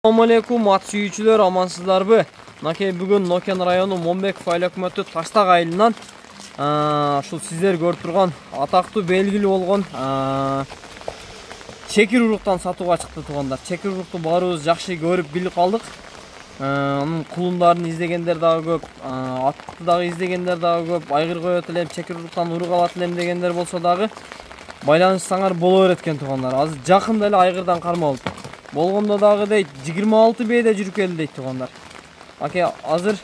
Assalamu alaikum ат сүйүүчүлөр, амансыздарбы? Накей бүгүн Нокен району Момбеков айыл өкмөтү Таштак айылынан ушул сиздер көрүп турган атактуу белгилүү болгон чекир уруктан сатууга чыкты туугандар. Чекир урукту баарыбыз жакшы көрүп билип калдык. Анын кулундарын издегендер дагы көп, атты дагы издегендер дагы көп. Айгыр коёт элем, чекир уруктан урук алат элем дегендер болсо дагы байланышсаңар боло берет экен туугандар. Азыр жакында эле айгырдан кармалып болгондо дагы дейт 26 бейде жүрүп келди дейт туугандар. Аке азыр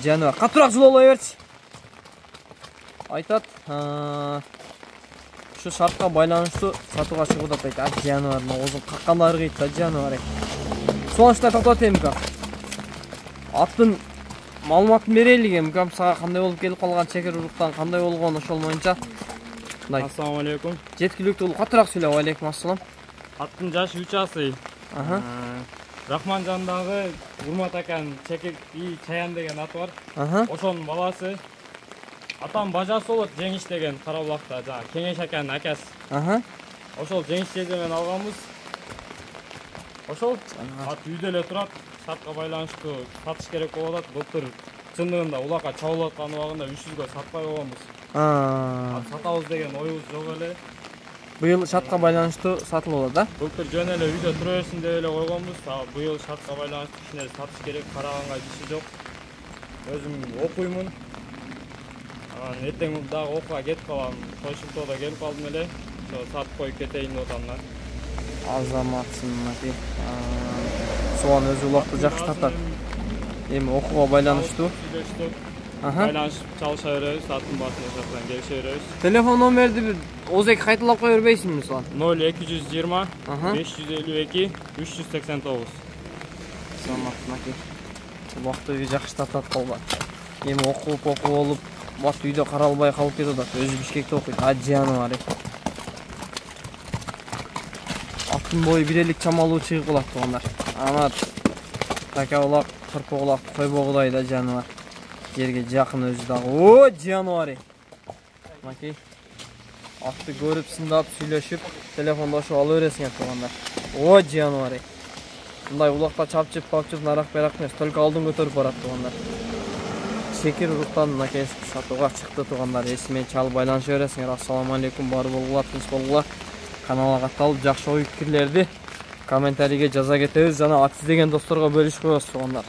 жаныбар катуураак жылоолой берчи. Айтат ушу шартка байланыштуу сатууга чыгып атат дейт. Жаныбардын оозун каккандары кыйт да жаныбар. Сонуштар токтот эмкам. Аттын маалыматын берели эмкам, сага кандай болуп келип калган, чекир уруктан кандай болгон ошол боюнча. Ассаламу алейкум. Жеткиликтүү катуураак сүйлөп. Алейкум ассалам. Аттын жашы 3 асы. Рахманжандагы Урмат акан чекир чаян деген аты бар. Ошонун баласы. Атам бажасы болот Жеңиш деген Карабулакта, жана Кеңеш аканын акасы. Ошол Жеңиш жезден алганбыз. Ошол ат үйдө эле турат. Шартка байланыштуу сатыш керек болуп атат. Былтыр чындыгында улакка чабылып аткан убагында 300гө сатпай койгонбуз. Сатабыз деген оюбуз жок эле. Быйыл шартка байланыштуу сатылып алат, да? Былтыр жөн эле үйдө тура берсин деп эле койгонбуз. Быйыл шартка байланыштуу кичине сатыш керек, караганга иши жок. Өзүм окуймун. Эртең дагы окууга кетип калам. Тойшултоодо келип калдым эле. Ошо сатып коюп кетейин деп атам да. Азаматсың аке. Соған өзү улакты жакшы тартат. Эми окууга байланыштуу байланышып чалыша беребиз, аттын басына жактан келише беребиз. Телефон номерди озеки кайталап кое бербейсиңби мисалы? 0220 552 389. Азаматсың аке. Убакты жакшы тартат калган. Эми окуп болуп, бат үйдө каралбай калып кетип атат. Өзү Бишкекте окуйт. Жаныбар. Аттын бою 1 элик чамалуу чыгып калат туугандар. Ана така улак, кырпы улак, кой богудай да жаныбар. Жерге жакын өзү дагы. О, жаныбар. Макей. Атты көрүп, сындап, сүйлөшүп, телефондошуп ала бересиңер туугандар. О, жаныбар. Мындай улакта чапчып, нарак эмес, только алдын көтөрүп барат туугандар. Чекир уруктан макей сатууга чыкты туугандар. Эсиме чалып байланыша бересиңер. Ассаламу алейкум, бар болгула, тынч болгула. Каналга катталып, жакшы ой пикирлерди комментарийге жаза кетебиз, жана ат издеген досторго бөлүшүп коебуз туугандар.